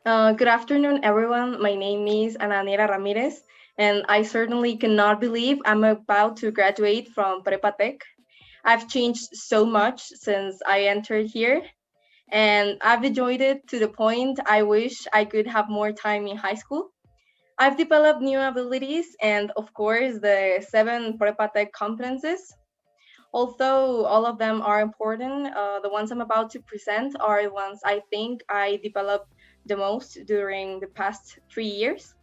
Good afternoon, everyone. My name is Ananiela Ramirez, and I certainly cannot believe I'm about to graduate from Prepa Tech. I've changed so much since I entered here, and I've enjoyed it to the point I wish I could have more time in high school. I've developed new abilities and, of course, the 7 Prepa Tech competences. Although all of them are important, the ones I'm about to present are the ones I think I developed the most during the past 3 years.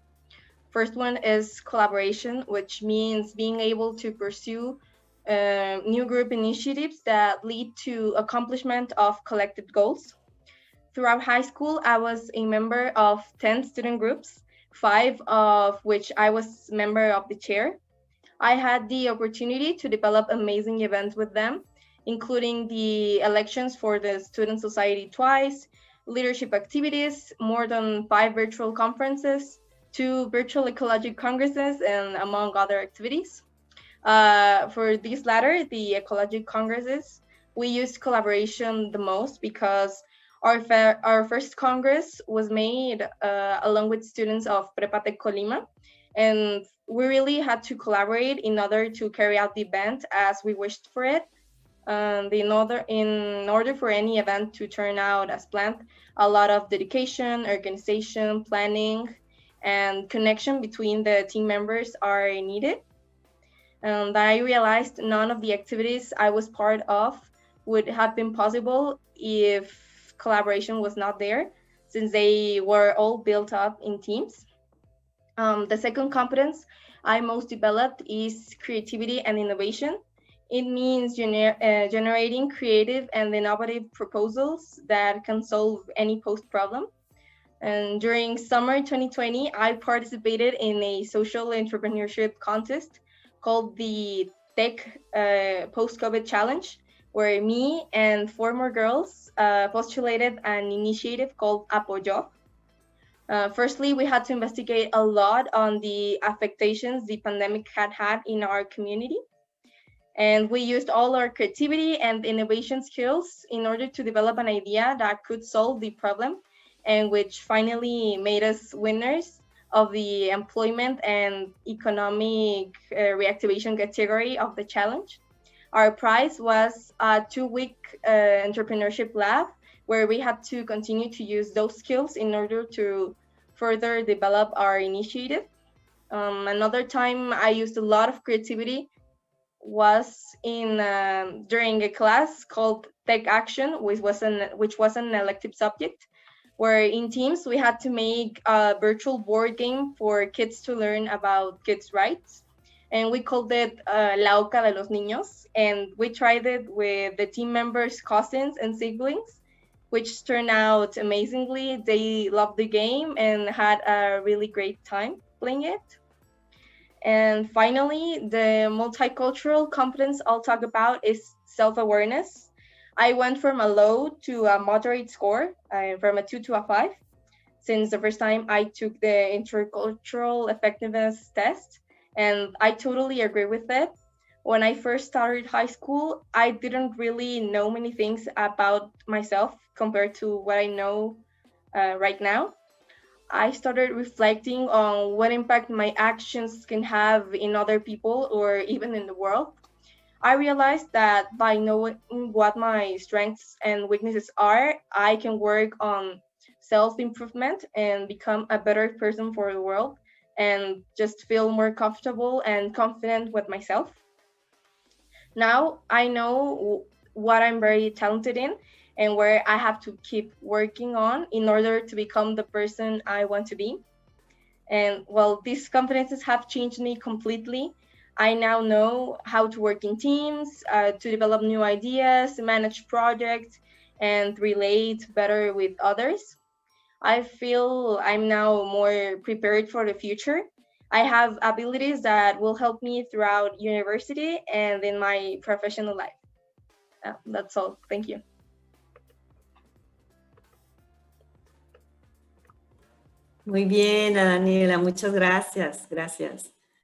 First one is collaboration, which means being able to pursue new group initiatives that lead to accomplishment of collective goals. Throughout high school, I was a member of 10 student groups, 5 of which I was member of the chair. I had the opportunity to develop amazing events with them, including the elections for the Student Society twice, leadership activities, more than 5 virtual conferences, 2 virtual ecologic congresses, and among other activities. For these latter, the ecologic congresses, we used collaboration the most because our first congress was made along with students of Prepatec Colima, and we really had to collaborate in order to carry out the event as we wished for it. And in order for any event to turn out as planned, a lot of dedication, organization, planning, and connection between the team members are needed. And I realized none of the activities I was part of would have been possible if collaboration was not there, since they were all built up in teams. The second competence I most developed is creativity and innovation. It means generating creative and innovative proposals that can solve any post problem. And during summer 2020, I participated in a social entrepreneurship contest called the Tech Post COVID Challenge, where me and 4 more girls postulated an initiative called Apoyo. Firstly, we had to investigate a lot on the affectations the pandemic had in our community. And we used all our creativity and innovation skills in order to develop an idea that could solve the problem, and which finally made us winners of the employment and economic reactivation category of the challenge. Our prize was a 2 week entrepreneurship lab where we had to continue to use those skills in order to further develop our initiative. Another time I used a lot of creativity was in during a class called Tech Action, which was an elective subject, where in teams we had to make a virtual board game for kids to learn about kids' rights, and we called it La Oca de los Niños, and we tried it with the team members' cousins and siblings, which turned out amazingly. They loved the game and had a really great time playing it. And finally, the multicultural competence I'll talk about is self-awareness. I went from a low to a moderate score, from a 2 to a 5, since the first time I took the intercultural effectiveness test, and I totally agree with it. When I first started high school, I didn't really know many things about myself compared to what I know right now. I started reflecting on what impact my actions can have in other people or even in the world. I realized that by knowing what my strengths and weaknesses are, I can work on self improvement and become a better person for the world and just feel more comfortable and confident with myself. Now I know what I'm very talented in and where I have to keep working on in order to become the person I want to be. And well, these competences have changed me completely. I now know how to work in teams, to develop new ideas, manage projects, and relate better with others. I feel I'm now more prepared for the future. I have abilities that will help me throughout university and in my professional life. That's all. Thank you. Muy bien, Daniela, muchas gracias, gracias.